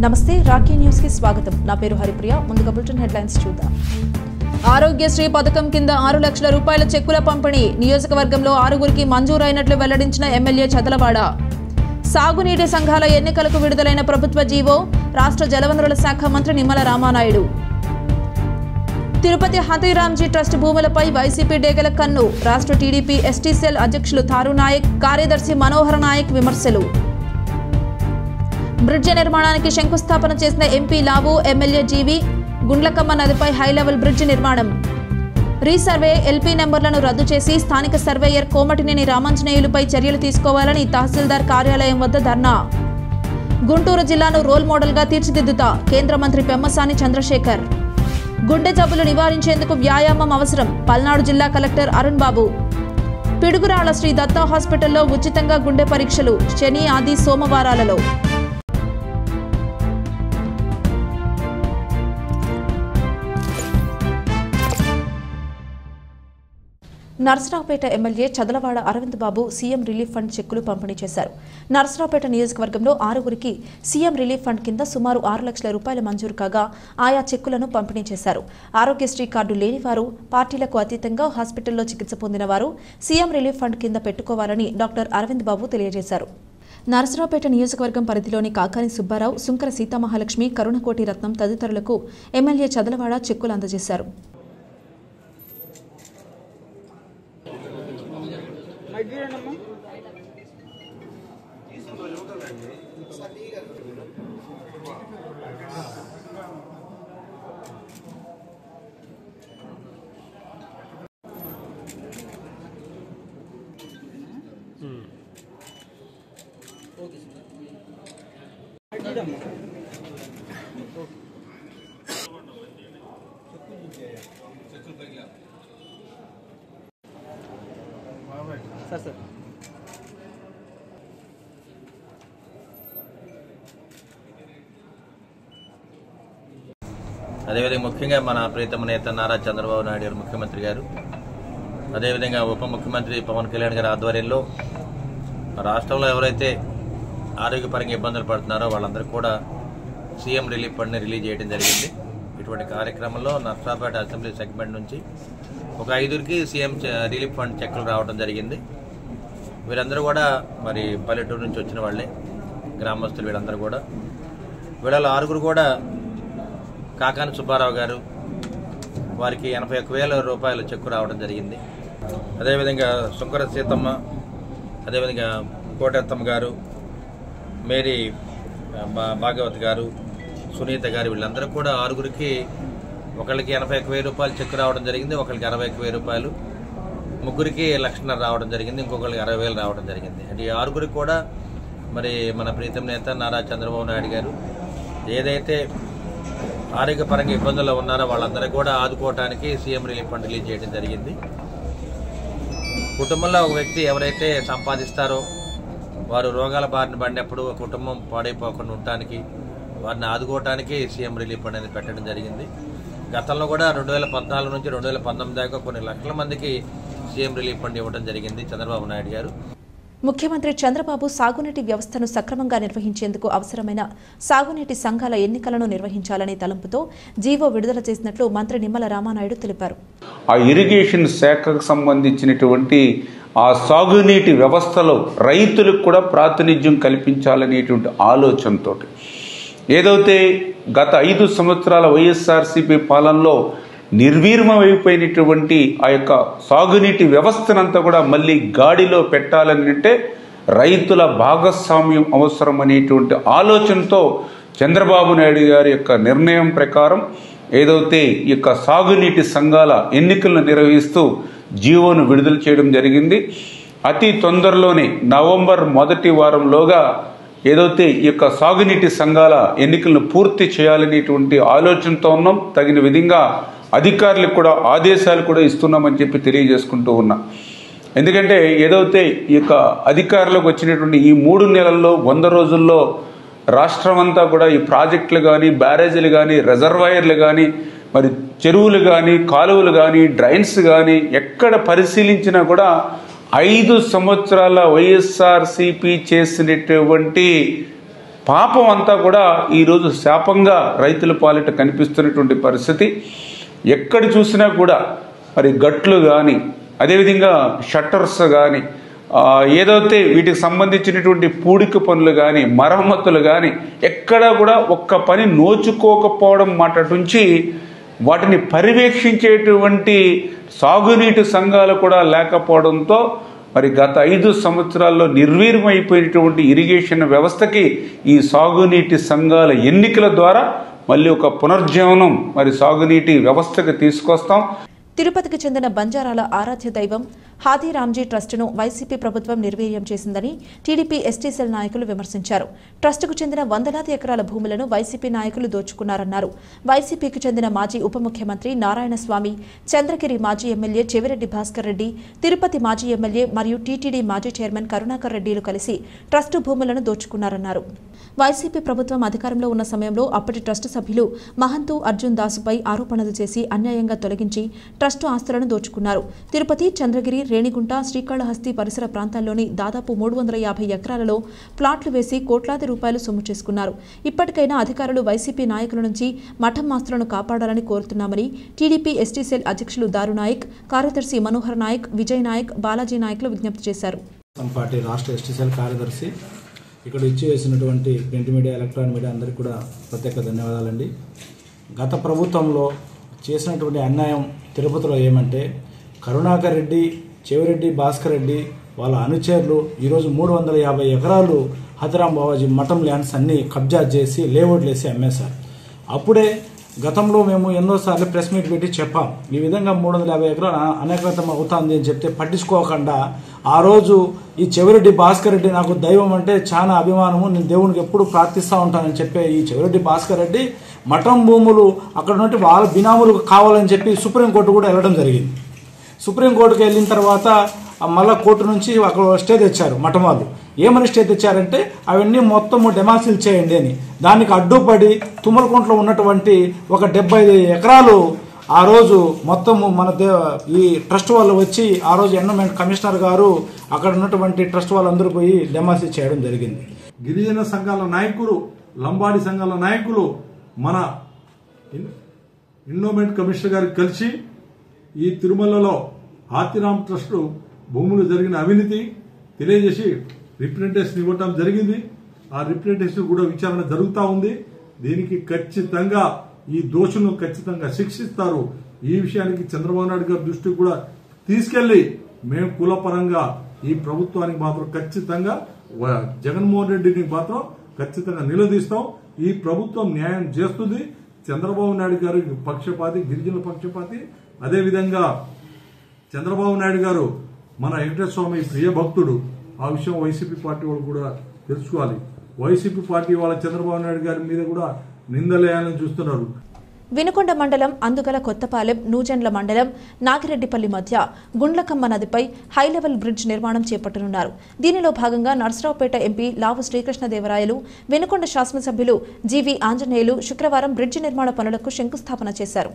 నమస్తే Rocky news కి స్వాగతం. నా పేరు హరిప్రియ. ముందుగా బులెటిన్ హెడ్లైన్స్ చూద్దాం. ఆరోగ్యశ్రీ పథకం కింద 6 లక్షల రూపాయల చెక్కుల పంపిణీ. నియోజకవర్గంలో 6గురికి మంజూరైనట్లు వెల్లడించిన ఎమ్మెల్యే చదలవాడ. సాగునీటి సంఘాల ఎన్నికలకు విడుదలైన ప్రభుత్వ జీవో. రాష్ట్ర జలవనరుల శాఖ మంత్రి నిమ్మల రామానాయుడు. తిరుపతి హతీరాంజీ ట్రస్ట్ భూములపై వైసీపీ డేగల కన్ను. రాష్ట్ర టీడీపీ ఎస్టీ సెల్ అధ్యక్షులు తారు నాయక్, కార్యదర్శి మనోహర్ నాయక్ విమర్శలు. బ్రిడ్జి నిర్మాణానికి శంకుస్థాపన చేసిన ఎంపీ లావు, ఎమ్మెల్యే జీవి. గుండ్లకమ్మ నదిపై హైలెవెల్ బ్రిడ్జి నిర్మాణం. రీసర్వే ఎల్పీ నెంబర్లను రద్దు చేసి స్థానిక సర్వేయర్ కోమటినేని రామాంజనేయులపై చర్యలు తీసుకోవాలని తహసీల్దార్ కార్యాలయం వద్ద ధర్నా. గుంటూరు జిల్లాను రోల్ మోడల్గా తీర్చిదిద్దుతా కేంద్ర మంత్రి పెమ్మసాని చంద్రశేఖర్. గుండె జబ్బులు నివారించేందుకు వ్యాయామం అవసరం. పల్నాడు జిల్లా కలెక్టర్ అరుణ్ బాబు. పిడుగురాళ్ల శ్రీ దత్తా హాస్పిటల్లో ఉచితంగా గుండె పరీక్షలు శని, ఆది, సోమవారాలలో. నర్సరావుపేట ఎమ్మెల్యే చదలవాడ అరవింద్ బాబు సీఎం రిలీఫ్ ఫండ్ చెక్కులు పంపిణీ చేశారు. నర్సరావుపేట నియోజకవర్గంలో 6గురికి సీఎం రిలీఫ్ ఫండ్ కింద సుమారు 6 లక్షల రూపాయల మంజూరు కాగా ఆయా చెక్కులను పంపిణీ చేశారు. ఆరోగ్యశ్రీ కార్డు లేనివారు, పార్టీలకు అతీతంగా హాస్పిటల్లో చికిత్స పొందిన వారు సీఎం రిలీఫ్ ఫండ్ కింద పెట్టుకోవాలని డాక్టర్ అరవింద్ బాబు తెలియజేశారు. నర్సరావుపేట నియోజకవర్గం పరిధిలోని కాకాని సుబ్బారావు, సుంకర సీతామహాలక్ష్మి, కరుణకోటి రత్నం తదితరులకు ఎమ్మెల్యే చదలవాడ చెక్కులు అందజేశారు. సార్ అదేవిధంగా ముఖ్యంగా మన ప్రీతమ నేత నారా చంద్రబాబు నాయుడు గారు ముఖ్యమంత్రి గారు, అదేవిధంగా ఉప ముఖ్యమంత్రి పవన్ కళ్యాణ్ గారి ఆధ్వర్యంలో రాష్ట్రంలో ఎవరైతే ఆరోగ్యపరంగా ఇబ్బందులు పడుతున్నారో వాళ్ళందరూ కూడా సీఎం రిలీఫ్ ఫండ్ని రిలీజ్ చేయడం జరిగింది. ఇటువంటి కార్యక్రమంలో నర్సరావుపేట అసెంబ్లీ సెగ్మెంట్ నుంచి ఒక 5గురికి సీఎం రిలీఫ్ ఫండ్ చెక్కులు రావడం జరిగింది. వీరందరూ కూడా మరి పల్లెటూరు నుంచి వచ్చిన వాళ్ళే, గ్రామస్తులు. వీళ్ళందరూ కూడా వీళ్ళలో 6గురు కూడా కాకాని సుబ్బారావు గారు, వారికి 81,000 రూపాయల చెక్కు రావడం జరిగింది. అదేవిధంగా సుంకర సీతమ్మ, అదేవిధంగా కోటెత్తమ్మ గారు, మేరీ భాగవత్ గారు, సునీత గారు, వీళ్ళందరూ కూడా 6గురికి ఒకళ్ళకి 81,000 రూపాయలు చెక్కు రావడం జరిగింది, ఒకరికి 61,000 రూపాయలు, ముగ్గురికి 1,00,000 రావడం జరిగింది, ఇంకొకరికి 60,000 రావడం జరిగింది. అంటే ఈ 6గురికి కూడా మరి మన ప్రీతం నేత నారా చంద్రబాబు నాయుడు గారు ఏదైతే ఆరోగ్యపరంగా ఇబ్బందుల్లో ఉన్నారో వాళ్ళందరూ కూడా ఆదుకోవడానికి సీఎం రిలీఫ్ ఫండ్ రిలీజ్ చేయడం జరిగింది. కుటుంబంలో ఒక వ్యక్తి ఎవరైతే సంపాదిస్తారో వారు రోగాల బారిన పడినప్పుడు కుటుంబం పాడైపోకుండా ఉండటానికి, వారిని ఆదుకోవడానికి సీఎం రిలీఫ్ ఫండ్ అనేది పెట్టడం జరిగింది. గతంలో కూడా 2014 నుంచి 2019 దాకా కొన్ని లక్షల మందికి సీఎం రిలీఫ్ ఫండ్ ఇవ్వడం జరిగింది చంద్రబాబు నాయుడు గారు. ముఖ్యమంత్రి చంద్రబాబు సాగునీటి వ్యవస్థను సక్రమంగా నిర్వహించేందుకు అవసరమైన సాగునీటి సంఘాల ఎన్నికలను నిర్వహించాలనే తలంపుతో జీవో విడుదల చేసినట్లు మంత్రి నిమ్మల రామానాయుడు తెలిపారు. ఆ ఇరిగేషన్ శాఖకు సంబంధించినటువంటి ఆ సాగునీటి వ్యవస్థలో రైతులకు కూడా ప్రాతినిధ్యం కల్పించాలనేటువంటి ఆలోచనతో ఏదైతే గత 5 సంవత్సరాల వైఎస్ఆర్సీపీ పాలనలో నిర్వీర్యమైపోయినటువంటి ఆ యొక్క సాగునీటి వ్యవస్థనంతా కూడా మళ్ళీ గాడిలో పెట్టాలని అంటే రైతుల భాగస్వామ్యం అవసరం అనేటువంటి ఆలోచనతో చంద్రబాబు నాయుడు గారి యొక్క నిర్ణయం ప్రకారం ఏదైతే ఈ యొక్క సాగునీటి సంఘాల ఎన్నికలను నిర్వహిస్తూ జీవోను విడుదల చేయడం జరిగింది. అతి తొందరలోనే నవంబర్ మొదటి వారంలోగా ఏదైతే ఈ యొక్క సాగునీటి సంఘాల ఎన్నికలను పూర్తి చేయాలనేటువంటి ఆలోచనతో ఉన్నాం. తగిన విధంగా అధికారులకు కూడా ఆదేశాలు కూడా ఇస్తున్నామని చెప్పి తెలియజేసుకుంటూ ఉన్నా. ఎందుకంటే ఏదైతే ఈ యొక్క అధికారులకు వచ్చినటువంటి ఈ 3 నెలల్లో 100 రోజుల్లో రాష్ట్రం అంతా కూడా ఈ ప్రాజెక్టులు కానీ, బ్యారేజీలు కానీ, రిజర్వాయర్లు కానీ, మరి చెరువులు కానీ, కాలువలు కానీ, డ్రైన్స్ కానీ ఎక్కడ పరిశీలించినా కూడా 5 సంవత్సరాల వైఎస్ఆర్సీపీ చేసినటువంటి పాపం అంతా కూడా ఈరోజు శాపంగా రైతుల పాలిట కనిపిస్తున్నటువంటి పరిస్థితి. ఎక్కడ చూసినా కూడా మరి గట్లు కానీ, అదేవిధంగా షట్టర్స్ కానీ, ఏదైతే వీటికి సంబంధించినటువంటి పూడిక పనులు కానీ, మరమ్మతులు కానీ ఎక్కడా కూడా ఒక్క పని నోచుకోకపోవడం మాట నుంచి వాటిని పర్యవేక్షించేటువంటి సాగునీటి సంఘాలు కూడా లేకపోవడంతో మరి గత 5 సంవత్సరాల్లో నిర్వీర్యమైపోయినటువంటి ఇరిగేషన్ వ్యవస్థకి ఈ సాగునీటి సంఘాల ఎన్నికల ద్వారా మళ్ళీ ఒక పునర్జీవనం మరి సాగునీటి వ్యవస్థకి తీసుకొస్తాం. తిరుపతికి చెందిన బంజారాల ఆరాధ్య దైవం హాథీరామ్జీ ట్రస్టును వైసీపీ ప్రభుత్వం నిర్వీర్యం చేసిందని టీడీపీ ఎస్టీ సెల్ నాయకులు విమర్శించారు. ట్రస్టుకు చెందిన వందలాది ఎకరాల భూములను వైసీపీ నాయకులు దోచుకున్నారన్నారు. వైసీపీకి చెందిన మాజీ ఉప ముఖ్యమంత్రి నారాయణస్వామి, చంద్రగిరి మాజీ ఎమ్మెల్యే చెవిరెడ్డి భాస్కర్ రెడ్డి, తిరుపతి మాజీ ఎమ్మెల్యే మరియు టీటీడీ మాజీ చైర్మన్ కరుణాకర్ రెడ్డిలు కలిసి ట్రస్టు భూములను దోచుకున్నారన్నారు. వైసీపీ ప్రభుత్వం అధికారంలో ఉన్న సమయంలో అప్పటి ట్రస్టు సభ్యులు మహంతు అర్జున్ దాసుపై ఆరోపణలు చేసి అన్యాయంగా తొలగించి ట్రస్టు ఆస్తులను దోచుకున్నారు. తిరుపతి, చంద్రగిరి, రేణిగుంట, శ్రీకాళహస్తి పరిసర ప్రాంతాల్లోని దాదాపు 350 ఎకరాలలో ప్లాట్లు వేసి కోట్లాది రూపాయలు సొమ్ము చేసుకున్నారు. ఇప్పటికైనా అధికారులు వైసీపీ నాయకుల నుంచి మఠం ఆస్తులను కాపాడాలని కోరుతున్నామని టీడీపీ ఎస్టీ సెల్ అధ్యక్షులు దారు నాయక్, కార్యదర్శి మనోహర్ నాయక్, విజయ్ నాయక్, బాలాజీ నాయక్లు విజ్ఞప్తి చేశారు. పార్టీ రాష్ట్ర ఎస్టీ సెల్ కార్యదర్శి ఇక్కడ ఇచ్చి వేసినటువంటి ప్రింట్ మీడియా, ఎలక్ట్రానిక్ మీడియా అందరికీ కూడా ప్రత్యేక ధన్యవాదాలండి. గత ప్రభుత్వంలో చేసినటువంటి అన్యాయం తిరుపతిలో ఏమంటే కరుణాకర్ రెడ్డి, చెవిరెడ్డి భాస్కర్ రెడ్డి వాళ్ళ అనుచరులు ఈరోజు 350 ఎకరాలు హతిరామ్ బాబాజీ మఠం ల్యాండ్స్ అన్ని కబ్జా చేసి లేఅవుట్లు వేసి అమ్మేశారు. అప్పుడే గతంలో మేము ఎన్నోసార్లు ప్రెస్ మీట్ పెట్టి చెప్పాం, ఈ విధంగా 350 ఎకరాలు అనేకతం అవుతుంది అని చెప్తే పట్టించుకోకుండా ఆ రోజు ఈ చెవిరెడ్డి భాస్కర్ రెడ్డి నాకు దైవం అంటే చాలా అభిమానము, నేను దేవునికి ఎప్పుడు ప్రార్థిస్తూ ఉంటానని చెప్పే ఈ చెవిరెడ్డి భాస్కర్ రెడ్డి మఠం భూములు అక్కడ నుండి వాళ్ళ బినాములు కావాలని చెప్పి సుప్రీంకోర్టు కూడా వెళ్ళడం జరిగింది. సుప్రీంకోర్టుకు వెళ్ళిన తర్వాత మళ్ళా కోర్టు నుంచి అక్కడ స్టే తెచ్చారు మఠం వాళ్ళు. ఏమని స్టే తెచ్చారంటే అవన్నీ మొత్తము డెమాసిల్ చేయండి అని. దానికి అడ్డుపడి తుమ్మలకుంటలో ఉన్నటువంటి ఒక 75 ఎకరాలు ఆ రోజు మొత్తము మన ఈ ట్రస్ట్ వాళ్ళు వచ్చి ఆ రోజు ఎన్విరాన్మెంట్ కమిషనర్ గారు అక్కడ ఉన్నటువంటి ట్రస్ట్ వాళ్ళందరూ పోయి డెమాసిల్ చేయడం జరిగింది. గిరిజన సంఘాల నాయకులు, లంబాడి సంఘాల నాయకులు మన ఎన్విరాన్మెంట్ కమిషనర్ గారికి కలిసి ఈ తిరుమలలో హాథీరామ్ ట్రస్ట్ భూములు జరిగిన అవినీతి తెలియజేసి రిప్రజెంటేషన్ ఇవ్వటం జరిగింది. ఆ రిప్రజెంటేషన్ కూడా విచారణ జరుగుతూ ఉంది. దీనికి ఖచ్చితంగా ఈ దోషులను ఖచ్చితంగా శిక్షిస్తారు. ఈ విషయానికి చంద్రబాబు నాయుడు గారి దృష్టికి కూడా తీసుకెళ్లి మేము కులపరంగా ఈ ప్రభుత్వానికి మాత్రం ఖచ్చితంగా, జగన్మోహన్ రెడ్డిని మాత్రం ఖచ్చితంగా నిలదీస్తాం. ఈ ప్రభుత్వం న్యాయం చేస్తుంది. చంద్రబాబు నాయుడు గారు పక్షపాతి, గిరిజనుల పక్షపాతి. అదేవిధంగా చంద్రబాబు నాయుడు గారు మన వెంకటేశ్వర స్వామి ప్రియ భక్తుడు. ఆ విషయం వైసీపీ పార్టీ వాళ్ళు కూడా తెలుసుకోవాలి. వైసీపీ పార్టీ వాళ్ళ చంద్రబాబు నాయుడు గారి మీద కూడా నిందలేయాలని చూస్తున్నారు. వినుకొండ మండలం అందుగల కొత్తపాలెం, నూజెండ్ల మండలం నాగిరెడ్డిపల్లి మధ్య గుండ్లకమ్మ నదిపై హైలెవెల్ బ్రిడ్జ్ నిర్మాణం చేపట్టనున్నారు. దీనిలో భాగంగా నర్సరావుపేట ఎంపీ లావు శ్రీకృష్ణదేవరాయలు, వినుకొండ శాసనసభ్యులు జీవి ఆంజనేయులు శుక్రవారం బ్రిడ్జ్ నిర్మాణ పనులకు శంకుస్థాపన చేశారు.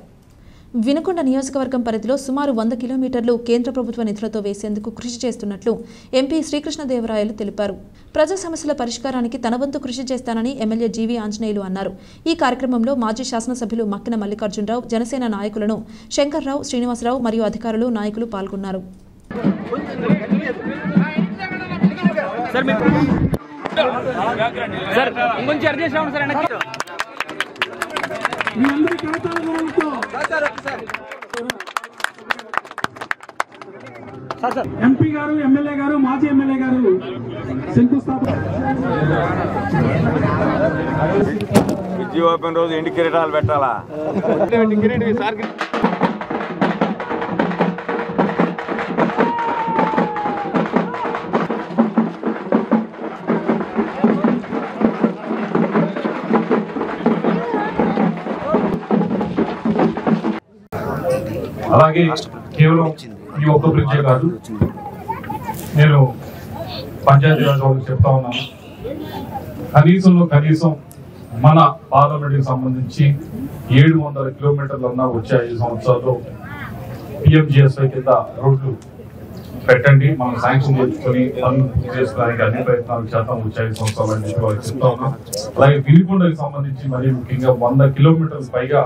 వినుకొండ నియోజకవర్గం పరిధిలో సుమారు 100 కిలోమీటర్లు కేంద్ర ప్రభుత్వ నిధులతో వేసేందుకు కృషి చేస్తున్నట్లు ఎంపీ శ్రీకృష్ణదేవరాయలు తెలిపారు. ప్రజా సమస్యల పరిష్కారానికి తన వంతు కృషి చేస్తానని ఎమ్మెల్యే జీవి ఆంజనేయులు అన్నారు. ఈ కార్యక్రమంలో మాజీ శాసనసభ్యులు మక్కిన మల్లికార్జునరావు, జనసేన నాయకులను శంకర్రావు, శ్రీనివాసరావు మరియు అధికారులు, నాయకులు పాల్గొన్నారు. ఎంపీ గారు, ఎమ్మెల్యే గారు, మాజీ ఎమ్మెల్యే గారు శంకుస్థాపన. బ్రిడ్జి ఓపెన్ రోజు ఎండి కిరీటాలు పెట్టాలా? అలాగే కేవలం ఈ ఒక్క బ్రిడ్జే కాదు, నేను పంచాయతీరాజ్ వాళ్ళకి చెప్తా ఉన్నాను, కనీసం మన పార్లమెంట్కి సంబంధించి 700 కిలోమీటర్లు అన్నా వచ్చే 5 సంవత్సరాల్లో పిఎంజిఎస్వై కింద రోడ్లు పెట్టండి, మనం శాంక్షన్ చేసుకుని పనులు పూర్తి చేసుకోవడానికి అన్ని ప్రయత్నాలు చేద్దాం వచ్చే 5 సంవత్సరాలని చెప్పి వాళ్ళకి చెప్తా ఉన్నాం. అలాగే వినుకొండకి సంబంధించి మరి ముఖ్యంగా 100 కిలోమీటర్ల పైగా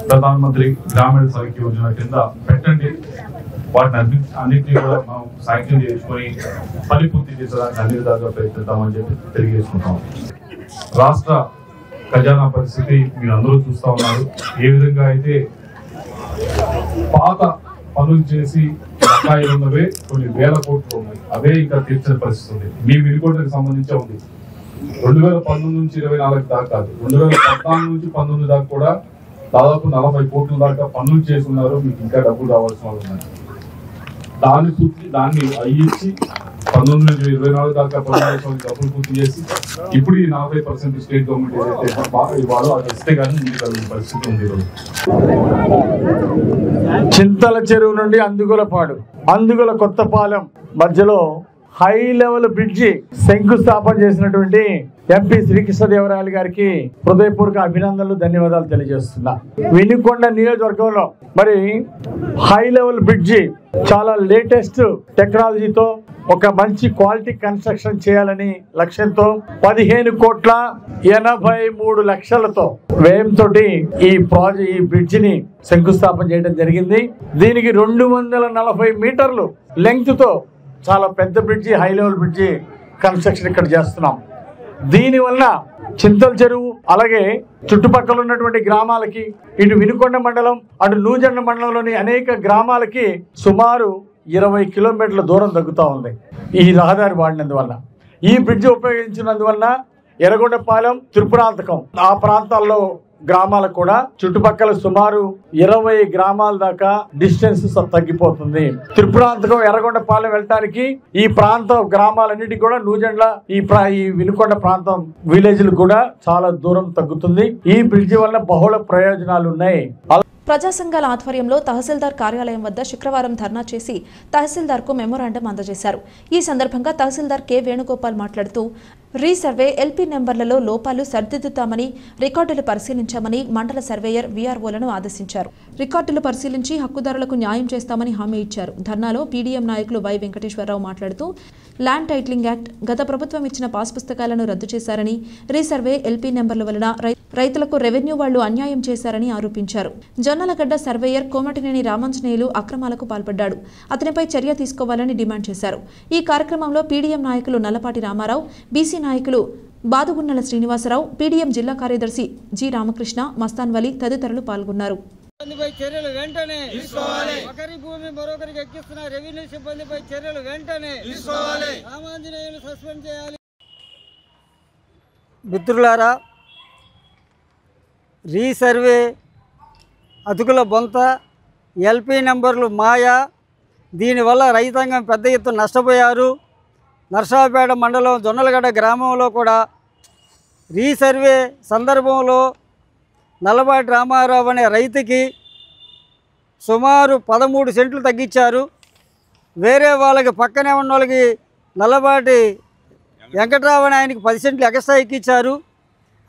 ప్రధానమంత్రి గ్రామీణ సడక్ యోజన కింద పెట్టండి, వాటిని అన్నింటినీ కూడా మనం శాంక్షన్ చేసుకుని పని పూర్తి చేసేదానికి అన్ని విధాలుగా ప్రయత్నిద్దామని చెప్పి తెలియజేసుకుంటాం. రాష్ట్ర ఖజానా పరిస్థితి మీరు అందరూ చూస్తా ఉన్నారు. ఏ విధంగా అయితే పాత పనులు చేసి బకాయిలు ఉన్నవే కొన్ని వేల కోట్లు ఉన్నాయి, అవే ఇంకా తీర్చని పరిస్థితి ఉంది. మీ వినుకొండకి సంబంధించే ఉంది. 2019 నుంచి 24 దాకా కాదు, 2014 నుంచి 19 దాకా కూడా దాదాపు 40 కోట్ల దాకా పనులు చేసుకున్నారు. మీకు ఇంకా డబ్బులు రావాల్సిన వాళ్ళు ఉన్నారు. దాన్ని అయ్యించి 19 నుంచి 24 దాకా డబ్బులు పూర్తి చేసి ఇప్పుడు ఈ 40% స్టేట్ గవర్నమెంట్ ఏదైతే ఇవ్వాలో అది ఇస్తే కానీ మీకు పరిస్థితి ఉంది. చింతల చెరువు నుండి అందుగుల కొత్తపాలెం మధ్యలో హై లెవెల్ బ్రిడ్జి శంకుస్థాపన చేసినటువంటి ఎంపీ శ్రీకృష్ణదేవరాయలు గారికి హృదయపూర్వక అభినందనలు, ధన్యవాదాలు తెలియజేస్తున్నా. వినుకొండ నియోజకవర్గంలో మరి హై లెవెల్ బ్రిడ్జి చాలా లేటెస్ట్ టెక్నాలజీతో ఒక మంచి క్వాలిటీ కన్స్ట్రక్షన్ చేయాలని లక్ష్యంతో 15,83,00,000తో వ్యయంతో ఈ బ్రిడ్జిని శంకుస్థాపన చేయడం జరిగింది. దీనికి 240 మీటర్లు లెంగ్త్ తో చాలా పెద్ద bridge, high level bridge construction ఇక్కడ చేస్తున్నాం. దీనివల్ల చింతల చెరువు అలాగే చుట్టుపక్కల ఉన్నటువంటి గ్రామాలకి, ఇటు వినుకొండ మండలం అటు నూజెండ మండలంలోని అనేక గ్రామాలకి సుమారు 20 కిలోమీటర్ల దూరం తగ్గుతూ ఉంది ఈ రహదారి వాడినందువల్ల. ఈ బ్రిడ్జి ఉపయోగించినందువల్ల ఎర్రగొండపాలెం, త్రిపురాంతకం ఆ ప్రాంతాల్లో గ్రామాలకు కూడా చుట్టుపక్కల సుమారు 20 గ్రామాల దాకా డిస్టెన్స్ తగ్గిపోతుంది. త్రిపురాంతకం, ఎర్రగొండపాలెం వెళ్ళటానికి ఈ ప్రాంతం గ్రామాలన్నిటికీ కూడా నూజెండ్ల ఈ వినుకొండ ప్రాంతం విలేజ్లు కూడా చాలా దూరం తగ్గుతుంది. ఈ బ్రిడ్జి వల్ల బహుళ ప్రయోజనాలు ఉన్నాయి. ప్రజా సంఘాల ఆధ్వర్యంలో తహసీల్దార్ కార్యాలయం వద్ద శుక్రవారం ధర్నా చేసి తహసీల్దార్కు మెమోరాండం అందజేశారు. ఈ సందర్భంగా తహసీల్దార్ కె వేణుగోపాల్ మాట్లాడుతూ రీసర్వే ఎల్పీ నెంబర్లలో లోపాలు సరిదిద్దుతామని, రికార్డులు పరిశీలించామని మండల సర్వేయర్ వీఆర్ఓలను ఆదేశించారు. రికార్డులు పరిశీలించి హక్కుదారులకు న్యాయం చేస్తామని హామీ ఇచ్చారు. ధర్నాలో పీడీఎం నాయకులు వై వెంకటేశ్వరరావు మాట్లాడుతూ ల్యాండ్ టైటిలింగ్ యాక్ట్, గత ప్రభుత్వం ఇచ్చిన పాస్ పుస్తకాలను రద్దు చేశారని, రీసర్వే ఎల్పీ నెంబర్ల వలన రైతులకు రెవెన్యూ వాళ్లు అన్యాయం చేశారని ఆరోపించారు. జొన్నలగడ్డ సర్వేయర్ కోమటినేని రామాంజనేయులు అక్రమాలకు పాల్పడ్డాడు, అతనిపై చర్య తీసుకోవాలని డిమాండ్ చేశారు. ఈ కార్యక్రమంలో పీడీఎం నాయకులు నల్లపాటి రామారావు, బీసీ నాయకులు బాదుగున్నల శ్రీనివాసరావు, పీడీఎం జిల్లా కార్యదర్శి జి రామకృష్ణ, మస్తాన్ వలి తదితరులు పాల్గొన్నారు. చర్యలు వెంటనే తీసుకోవాలి. ఒకరి భూమి మరొకరికి ఎక్కిస్తున్న రెవెన్యూ సిబ్బందిపై చర్యలు వెంటనే తీసుకోవాలి. రామాంజనేయులు సస్పెండ్ చేయాలి. మిత్రులారా, రీసర్వే అతుకుల బొంత, ఎల్పీ నెంబర్లు మాయా, దీనివల్ల రైతాంగం పెద్ద ఎత్తున నష్టపోయారు. నర్సాపేట మండలం జొన్నలగడ్డ గ్రామంలో కూడా రీసర్వే సందర్భంలో నల్లపాటి రామారావు అనే రైతుకి సుమారు 13 సెంట్లు తగ్గించారు. వేరే వాళ్ళకి పక్కనే ఉన్న వాళ్ళకి నల్లపాటి వెంకటరావు అని ఆయనకి 10 సెంట్లు ఎక్స్ట్రా ఎక్కించారు.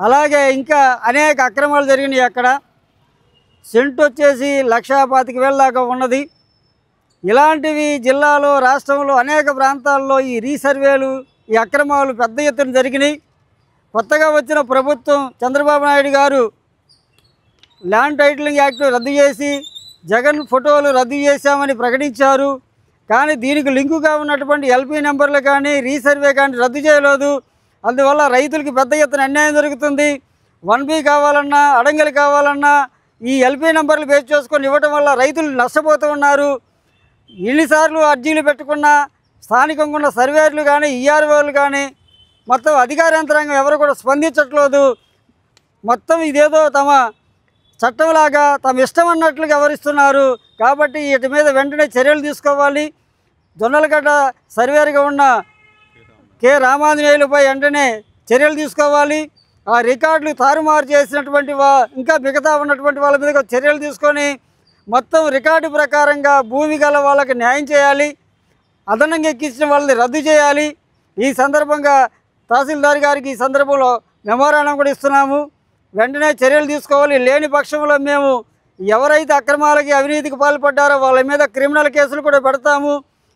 అలాగే ఇంకా అనేక అక్రమాలు జరిగినాయి. అక్కడ సెంటు వచ్చేసి 1,25,000 దాకా ఉన్నది. ఇలాంటివి జిల్లాలో, రాష్ట్రంలో అనేక ప్రాంతాల్లో ఈ రీసర్వేలు, ఈ అక్రమాలు పెద్ద ఎత్తున జరిగినాయి. కొత్తగా వచ్చిన ప్రభుత్వం చంద్రబాబు నాయుడు గారు ల్యాండ్ టైటిలింగ్ యాక్ట్ రద్దు చేసి జగన్ ఫోటోలు రద్దు చేశామని ప్రకటించారు. కానీ దీనికి లింకుగా ఉన్నటువంటి ఎల్పీ నెంబర్లు కానీ రీసర్వే కానీ రద్దు చేయలేదు. అందువల్ల రైతులకి పెద్ద ఎత్తున అన్యాయం జరుగుతుంది. 1B కావాలన్నా, అడంగలు కావాలన్నా ఈ ఎల్పీ నెంబర్లు బేస్ చేసుకొని ఇవ్వటం వల్ల రైతులు నష్టపోతూ ఉన్నారు. ఎన్నిసార్లు అర్జీలు పెట్టుకున్నా స్థానికంగా ఉన్న సర్వేర్లు కానీ, ఈఆర్ఓలు కానీ, మొత్తం అధికార యంత్రాంగం ఎవరు కూడా స్పందించట్లేదు. మొత్తం ఇదేదో తమ చట్టంలాగా తమ ఇష్టం అన్నట్లుగా వ్యవహరిస్తున్నారు. కాబట్టి వీటి మీద వెంటనే చర్యలు తీసుకోవాలి. జొన్నలగడ్డ సర్వేరుగా ఉన్న కె రామాంజనేయులపై వెంటనే చర్యలు తీసుకోవాలి. ఆ రికార్డులు తారుమారు చేసినటువంటి ఇంకా మిగతా ఉన్నటువంటి వాళ్ళ మీద చర్యలు తీసుకొని మొత్తం రికార్డు ప్రకారంగా భూమి గల వాళ్ళకి న్యాయం చేయాలి. అదనంగా ఎక్కించిన వాళ్ళని రద్దు చేయాలి. ఈ సందర్భంగా తహసీల్దార్ గారికి ఈ సందర్భంలో మెమోరాండం కూడా ఇస్తున్నాము. వెంటనే చర్యలు తీసుకోవాలి. లేని పక్షంలో మేము ఎవరైతే అక్రమాలకి, అవినీతికి పాల్పడ్డారో వాళ్ళ మీద క్రిమినల్ కేసులు కూడా పెడతాము.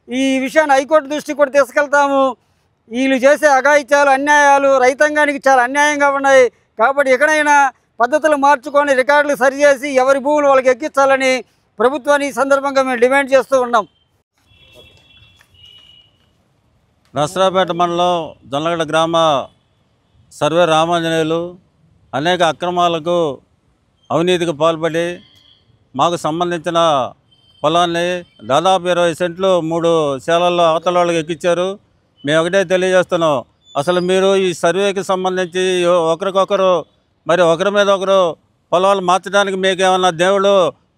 ఈ విషయాన్ని హైకోర్టు దృష్టికి కూడా తీసుకెళ్తాము. వీళ్ళు చేసే అఘాయిత్యాలు, అన్యాయాలు రైతాంగానికి చాలా అన్యాయంగా ఉన్నాయి. కాబట్టి ఎక్కడైనా పద్ధతులు మార్చుకొని రికార్డులు సరిచేసి ఎవరి భూములు వాళ్ళకి ఎక్కించాలని ప్రభుత్వాన్ని ఈ సందర్భంగా మేము డిమాండ్ చేస్తూ ఉన్నాం. నర్సరావుపేట మండలం జొన్నలగడ్డ గ్రామ సర్వే రామాంజనేయులు అనేక అక్రమాలకు అవినీతికి పాల్పడి మాకు సంబంధించిన పొలాన్ని దాదాపు 20 సెంట్లు 3 శాలల్లో అవతల వాళ్ళకి ఎక్కించారు. మేము ఒకటే తెలియజేస్తున్నాం, అసలు మీరు ఈ సర్వేకి సంబంధించి ఒకరికొకరు మరి ఒకరి మీద ఒకరు పొలాలు మార్చడానికి మీకు ఏమన్నా దేవుడు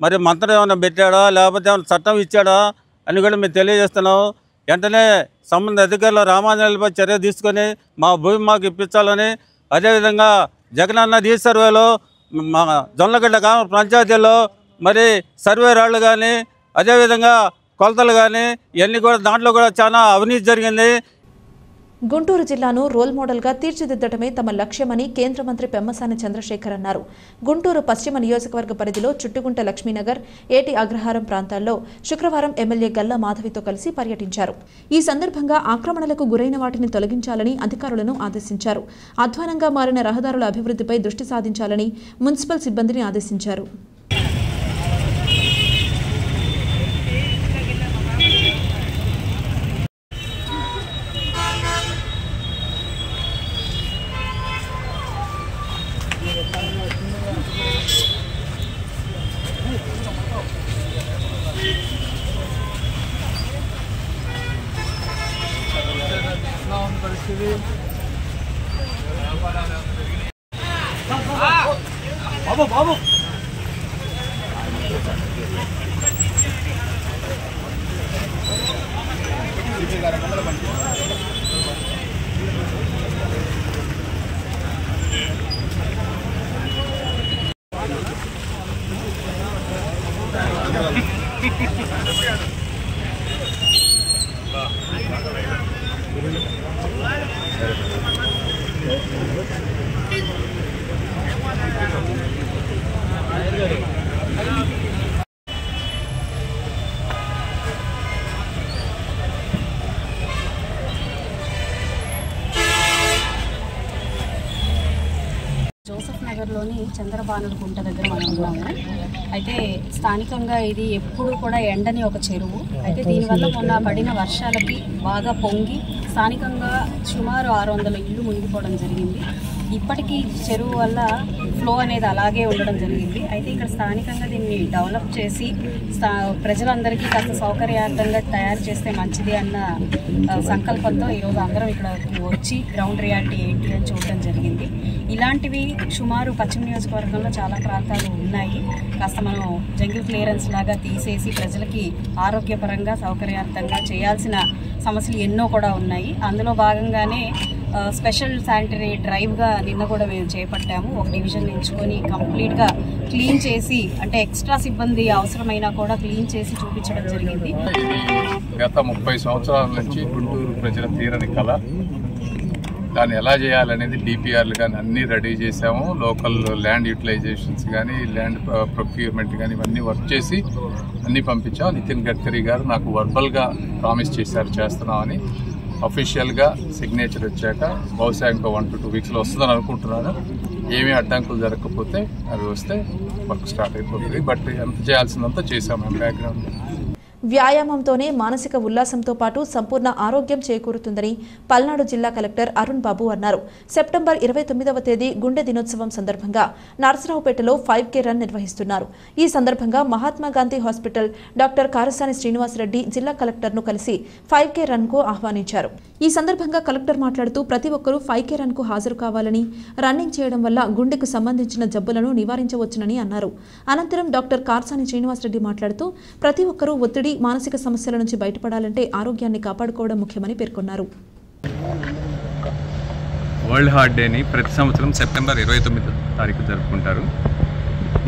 మరి మంత్రం ఏమైనా పెట్టాడా లేకపోతే ఏమైనా చట్టం ఇచ్చాడా అని కూడా మేము తెలియజేస్తున్నాం. వెంటనే సంబంధిత అధికారులు రామాంజనేయులపై చర్య తీసుకొని మా భూమి మాకు ఇప్పించాలని, అదేవిధంగా జగనన్న రీ సర్వేలో మా జొన్నలగడ్డ గ్రామ పంచాయతీలో మరి సర్వే రాళ్ళు కానీ అదేవిధంగా కొలతలు కానీ ఇవన్నీ కూడా దాంట్లో కూడా చాలా అవినీతి జరిగింది. గుంటూరు జిల్లాను రోల్ మోడల్గా తీర్చిదిద్దటమే తమ లక్ష్యమని కేంద్ర మంత్రి పెమ్మసాని చంద్రశేఖర్ అన్నారు. గుంటూరు పశ్చిమ నియోజకవర్గ పరిధిలో చుట్టుగుంట లక్ష్మీనగర్, ఏటి అగ్రహారం ప్రాంతాల్లో శుక్రవారం ఎమ్మెల్యే గల్లా మాధవితో కలిసి పర్యటించారు. ఈ సందర్భంగా ఆక్రమణలకు గురైన వాటిని తొలగించాలని అధికారులను ఆదేశించారు. అధ్వానంగా మారిన రహదారుల అభివృద్ధిపై దృష్టి సాధించాలని మున్సిపల్ సిబ్బందిని ఆదేశించారు. బాబు జోసెఫ్ నగర్లోని చంద్రబానుడు గుంట దగ్గర మనం ఉన్నాము. అయితే స్థానికంగా ఇది ఎప్పుడు కూడా ఎండని ఒక చెరువు. అయితే దీనివల్ల మొన్న పడిన వర్షాలకి బాగా పొంగి స్థానికంగా సుమారు 600 ఇళ్ళు మునిగిపోవడం జరిగింది. ఇప్పటికీ చెరువు వల్ల ఫ్లో అనేది అలాగే ఉండడం జరిగింది. అయితే ఇక్కడ స్థానికంగా దీన్ని డెవలప్ చేసి ప్రజలందరికీ కాస్త సౌకర్యార్థంగా తయారు చేస్తే మంచిది అన్న సంకల్పంతో ఈరోజు అందరం ఇక్కడికి వచ్చి గ్రౌండ్ రియాలిటీ ఏంటి అని చూడడం జరిగింది. ఇలాంటివి సుమారు పశ్చిమ నియోజకవర్గంలో చాలా ప్రాంతాలు ఉన్నాయి. కాస్త మనం జంగిల్ క్లియరెన్స్ లాగా తీసేసి ప్రజలకి ఆరోగ్యపరంగా సౌకర్యార్థంగా చేయాల్సిన సమస్యలు ఎన్నో కూడా ఉన్నాయి. అందులో భాగంగానే స్పెషల్ శానిటరీ డ్రైవ్గా నిన్న కూడా మేము చేపట్టాము. ఒక డివిజన్ ఎంచుకొని కంప్లీట్గా క్లీన్ చేసి, అంటే ఎక్స్ట్రా సిబ్బంది అవసరమైనా కూడా క్లీన్ చేసి చూపించడం జరిగింది. గత 30 సంవత్సరాల నుంచి గుంటూరు ప్రజల తీరని కళ, దాన్ని ఎలా చేయాలనేది డిపిఆర్లు కానీ అన్నీ రెడీ చేసాము. లోకల్ ల్యాండ్ యూటిలైజేషన్స్ కానీ ల్యాండ్ ప్రొక్యూర్మెంట్ కానీ ఇవన్నీ వర్క్ చేసి అన్నీ పంపించాం. నితిన్ గడ్కరీ గారు నాకు వర్బల్గా ప్రామిస్ చేశారు చేస్తున్నామని. అఫీషియల్గా సిగ్నేచర్ వచ్చాక బహుశా ఇంకో 1 to 2 వీక్స్లో వస్తుందని అనుకుంటున్నాను. ఏమీ అడ్డంకులు జరగకపోతే అవి వస్తే వర్క్ స్టార్ట్ అయిపోతుంది. బట్ ఎంత చేయాల్సిందంతా చేసాము బ్యాక్గ్రౌండ్. వ్యాయామంతోనే మానసిక ఉల్లాసంతో పాటు సంపూర్ణ ఆరోగ్యం చేకూరుతుందని పల్నాడు జిల్లా కలెక్టర్ అరుణ్ బాబు అన్నారు. సెప్టెంబర్ 29వ తేదీ గుండె దినోత్సవం సందర్భంగా నర్సరావుపేటలో 5K రన్ నిర్వహిస్తున్నారు. ఈ సందర్భంగా మహాత్మా గాంధీ హాస్పిటల్ డాక్టర్ కారసాని శ్రీనివాసరెడ్డి జిల్లా కలెక్టర్ను కలిసి 5K రన్కు ఆహ్వానించారు. ఈ సందర్భంగా కలెక్టర్ మాట్లాడుతూ ప్రతి ఒక్కరూ 5K రన్కు హాజరు కావాలని, రన్నింగ్ చేయడం వల్ల గుండెకు సంబంధించిన జబ్బులను నివారించవచ్చునని అన్నారు. అనంతరం డాక్టర్ కారసాని శ్రీనివాసరెడ్డి మాట్లాడుతూ ప్రతి ఒక్కరూ ఒత్తిడి, మానసిక సమస్యల నుంచి బయటపడాలంటే ఆరోగ్యాన్ని కాపాడుకోవడం ముఖ్యమని పేర్కొన్నారు. వరల్డ్ హార్ట్ డేని ప్రతి సంవత్సరం సెప్టెంబర్ 29వ తారీఖు జరుపుకుంటారు.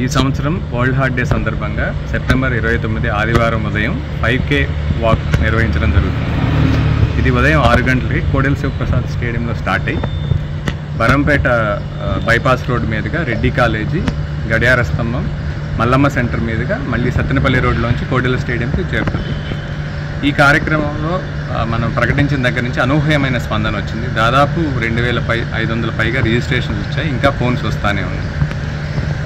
ఈ సంవత్సరం వరల్డ్ హార్ట్ డే సందర్భంగా సెప్టెంబర్ 29 ఆదివారం ఉదయం 5K వాక్ నిర్వహించడం జరుగుతుంది. ఇది ఉదయం 6 గంటలకి కోడెల శివప్రసాద్ స్టేడియంలో స్టార్ట్ అయ్యి బరంపేట బైపాస్ రోడ్ మీదుగా రెడ్డి కాలేజీ, గడియార స్తంభం, మల్లమ్మ సెంటర్ మీదుగా మళ్ళీ సత్తెనపల్లి రోడ్లోంచి కోడెల స్టేడియంకి చేరుతుంది. ఈ కార్యక్రమంలో మనం ప్రకటించిన దగ్గర నుంచి అనూహ్యమైన స్పందన వచ్చింది. దాదాపు 2500 పైగా రిజిస్ట్రేషన్స్ వచ్చాయి. ఇంకా ఫోన్స్ వస్తూనే ఉన్నాయి.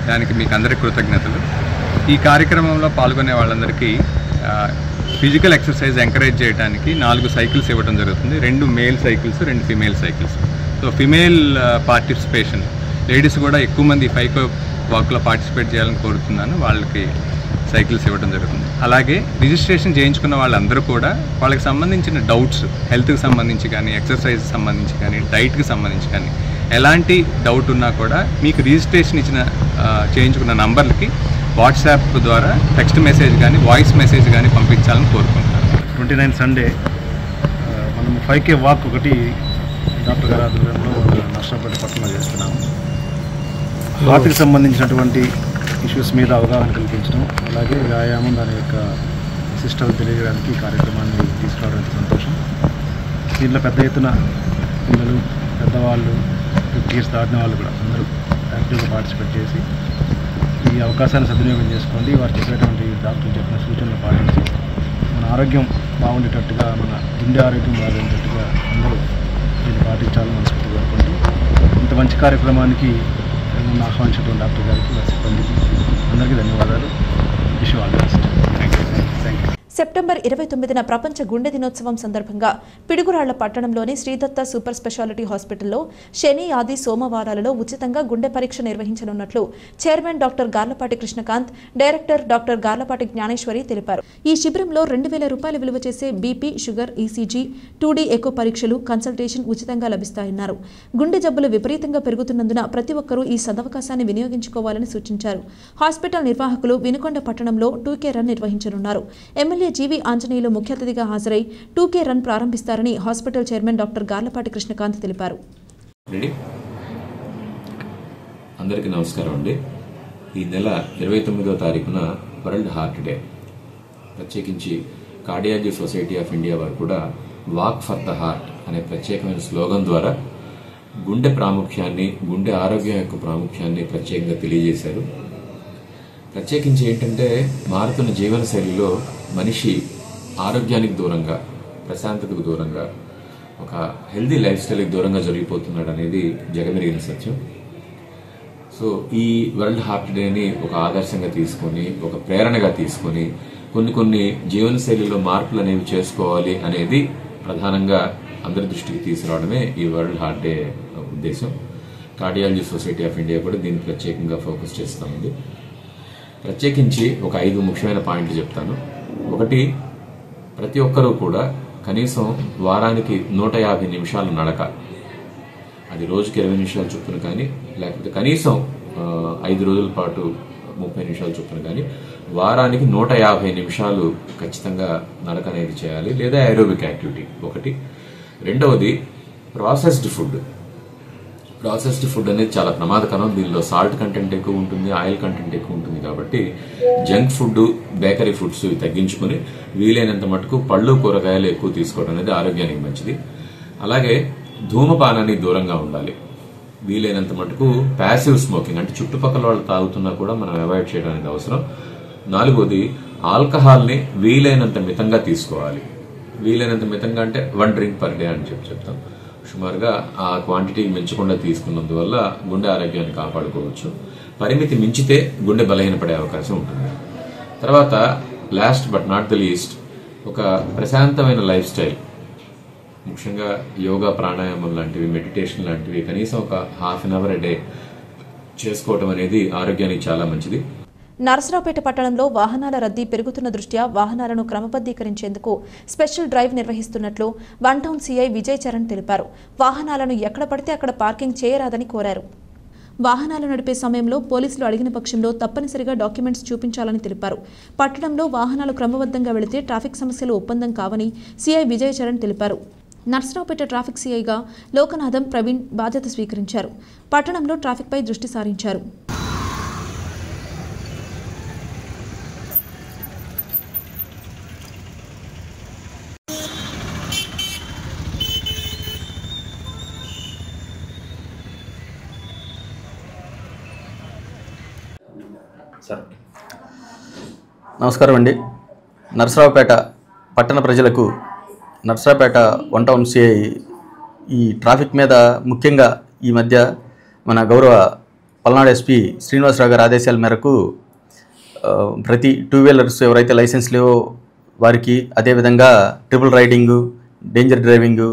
దానికి మీకు అందరికీ కృతజ్ఞతలు. ఈ కార్యక్రమంలో పాల్గొనే వాళ్ళందరికీ ఫిజికల్ ఎక్సర్సైజ్ ఎంకరేజ్ చేయడానికి 4 సైకిల్స్ ఇవ్వడం జరుగుతుంది. 2 male cycles, 2 female cycles. So female participation ladies కూడా ఎక్కువ మంది 5K వాక్లో పార్టిసిపేట్ చేయాలని కోరుతున్నాను. వాళ్ళకి సైకిల్స్ ఇవ్వడం జరుగుతుంది. అలాగే రిజిస్ట్రేషన్ చేయించుకున్న వాళ్ళందరూ కూడా వాళ్ళకి సంబంధించిన డౌట్స్, హెల్త్కి సంబంధించి కానీ, ఎక్సర్సైజ్ సంబంధించి కానీ, డైట్కి సంబంధించి కానీ ఎలాంటి డౌట్ ఉన్నా కూడా మీకు రిజిస్ట్రేషన్ చేయించుకున్న నంబర్లకి వాట్సాప్ ద్వారా టెక్స్ట్ మెసేజ్ కానీ, వాయిస్ మెసేజ్ కానీ పంపించాలని కోరుకుంటున్నాను. 29 సండే మనం 5K వాక్ ఒకటి డాక్టర్ గారి ఆధ్వర్యంలో నర్సరావుపేట పట్టణంలో చేస్తున్నాము. హార్ట్కి సంబంధించినటువంటి ఇష్యూస్ మీద అవగాహన కల్పించడం, అలాగే వ్యాయామం దాని యొక్క విశిష్టతలు తెలియజేయడానికి ఈ కార్యక్రమాన్ని తీసుకురావడానికి సంతోషం. దీంట్లో పెద్ద ఎత్తున పిల్లలు, పెద్దవాళ్ళు, 50 years దాటిన వాళ్ళు కూడా అందరూ యాక్టివ్గా పార్టిసిపేట్ చేసి ఈ అవకాశాన్ని సద్వినియోగం చేసుకోండి. వారు చెప్పేటువంటి డాక్టర్లు చెప్పిన సూచనలు పాటించి మన ఆరోగ్యం బాగుండేటట్టుగా, మన గుండె ఆరోగ్యం బాగుండేటట్టుగా అందరూ దీన్ని పాటించాలని మనస్ఫూర్తిగా కోరుకుంటూ ఇంత మంచి కార్యక్రమానికి నన్ను ఆహ్వానించినటువంటి డాక్టర్ గారికి, వారి సిబ్బందికి అందరికీ ధన్యవాదాలు. Wish all the best. Thank you. September 29న ప్రపంచ గుండె దినోత్సవం సందర్భంగా పిడుగురాళ్ల పట్టణంలోని శ్రీదత్త సూపర్ స్పెషాలిటీ హాస్పిటల్లో శని, ఆది, సోమవారాలలో ఉచితంగా గుండె పరీక్ష నిర్వహించనున్నట్లు chairman doctor Garlapati Krishnakanth, director doctor Garlapati Jnaneshwari తెలిపారు. ఈ శిబిరంలో 2000 రూపాయలు విలువ చేసే BP, sugar, ECG, 2D echo పరీక్షలు, కన్సల్టేషన్ ఉచితంగా లభిస్తాయన్నారు. గుండె జబ్బులు విపరీతంగా పెరుగుతున్నందున ప్రతి ఒక్కరూ ఈ సదవకాశాన్ని వినియోగించుకోవాలని సూచించారు. హాస్పిటల్ నిర్వాహకులు వినుకొండ పట్టణంలో 2K రన్ నిర్వహించనున్నారు. ఎమ్మెల్యే జీవి ఆంజనేయులు ముఖ్య అతిథిగా హాజరై 2K రన్ ప్రారంభిస్తారని hospital chairman doctor Garlapati Krishnakanth తెలిపారు. అందరికీ నమస్కారం అండి. ఈ నెల 29వ తారీఖున వరల్డ్ హార్ట్ డే. ప్రత్యేకించి కార్డియాలజీ సొసైటీ ఆఫ్ ఇండియా వారు కూడా వాక్ ఫర్ ద హార్ట్ అనే ప్రత్యేకమైన స్లోగన్ ద్వారా గుండె ప్రాముఖ్యాన్ని, గుండె ఆరోగ్యం యొక్క ప్రాముఖ్యాన్ని ప్రత్యేకంగా తెలియజేశారు. ప్రత్యేకించి ఏంటంటే మారుతున్న జీవనశైలిలో మనిషి ఆరోగ్యానికి దూరంగా, ప్రశాంతతకు దూరంగా, ఒక హెల్దీ లైఫ్ స్టైల్కి దూరంగా జరిగిపోతున్నాడు అనేది జగమెరిగిన సత్యం. సో ఈ వరల్డ్ హార్ట్ డేని ఒక ఆదర్శంగా తీసుకొని, ఒక ప్రేరణగా తీసుకొని కొన్ని జీవనశైలిలో మార్పులు అనేవి చేసుకోవాలి అనేది ప్రధానంగా అందరి దృష్టికి తీసుకురావడమే ఈ వరల్డ్ హార్ట్ డే ఉద్దేశం. కార్డియాలజీ సొసైటీ ఆఫ్ ఇండియా కూడా దీన్ని ప్రత్యేకంగా ఫోకస్ చేస్తూ ఉంది. ప్రత్యేకించి ఒక 5 ముఖ్యమైన పాయింట్లు చెప్తాను. ఒకటి, ప్రతి ఒక్కరూ కూడా కనీసం వారానికి 150 నిమిషాలు నడక, అది రోజుకి 20 నిమిషాల చొప్పున కానీ, లేకపోతే కనీసం 5 రోజుల పాటు 30 నిమిషాల చొప్పున కానీ వారానికి 150 నిమిషాలు ఖచ్చితంగా నడక అనేది చేయాలి, లేదా ఏరోబిక్ యాక్టివిటీ ఒకటి. రెండవది, ప్రాసెస్డ్ ఫుడ్ అనేది చాలా ప్రమాదకరం. దీనిలో సాల్ట్ కంటెంట్ ఎక్కువ ఉంటుంది, ఆయిల్ కంటెంట్ ఎక్కువ ఉంటుంది. కాబట్టి జంక్ ఫుడ్, బేకరీ ఫుడ్స్ తగ్గించుకుని వీలైనంత మటుకు పళ్ళు, కూరగాయలు ఎక్కువ తీసుకోవడం అనేది ఆరోగ్యానికి మంచిది. అలాగే ధూమపానానికి దూరంగా ఉండాలి. వీలైనంత మటుకు ప్యాసివ్ స్మోకింగ్ అంటే చుట్టుపక్కల వాళ్ళు తాగుతున్నా కూడా మనం అవాయిడ్ చేయడం అనేది అవసరం. 4వది, ఆల్కహాల్ని వీలైనంత మితంగా తీసుకోవాలి. వీలైనంత మితంగా అంటే 1 డ్రింక్ పర్ డే అని చెప్తాం. సుమారుగా ఆ క్వాంటిటీ మించకుండా తీసుకున్నందువల్ల గుండె ఆరోగ్యాన్ని కాపాడుకోవచ్చు. పరిమితి మించితే గుండె బలహీనపడే అవకాశం ఉంటుంది. తర్వాత last but not the least, ఒక ప్రశాంతమైన లైఫ్ స్టైల్, ముఖ్యంగా యోగా, ప్రాణాయామం లాంటివి, మెడిటేషన్ లాంటివి కనీసం ఒక ½ an hour a day చేసుకోవటం అనేది ఆరోగ్యానికి చాలా మంచిది. నరసరావుపేట పట్టణంలో వాహనాల రద్దీ పెరుగుతున్న దృష్ట్యా వాహనాలను క్రమబద్దీకరించేందుకు స్పెషల్ డ్రైవ్ నిర్వహిస్తున్నట్లు 1 టౌన్ సీఐ విజయ్ చరణ్ తెలిపారు. వాహనాలను ఎక్కడ పడితే అక్కడ పార్కింగ్ చేయరాదని కోరారు. వాహనాలు నడిపే సమయంలో పోలీసులు అడిగిన పక్షంలో తప్పనిసరిగా డాక్యుమెంట్స్ చూపించాలని తెలిపారు. పట్టణంలో వాహనాలు క్రమబద్ధంగా వెళితే ట్రాఫిక్ సమస్యలు ఒప్పందం కావని సీఐ విజయ్ చరణ్ తెలిపారు. నర్సరావుపేట ట్రాఫిక్ సీఐగా లోకనాథం ప్రవీణ్ బాధ్యత స్వీకరించారు. పట్టణంలో ట్రాఫిక్పై దృష్టి సారించారు. నమస్కారం అండి. నరసరావుపేట పట్టణ ప్రజలకు నర్సరాపేట వన్ టౌన్ సిఐ ఈ ట్రాఫిక్ మీద ముఖ్యంగా ఈ మధ్య మన గౌరవ పల్నాడు ఎస్పీ శ్రీనివాసరావు గారి ఆదేశాల మేరకు ప్రతి 2 వీలర్స్ ఎవరైతే లైసెన్స్ లేవో వారికి, అదేవిధంగా ట్రిపుల్ రైడింగు, డేంజర్ డ్రైవింగు,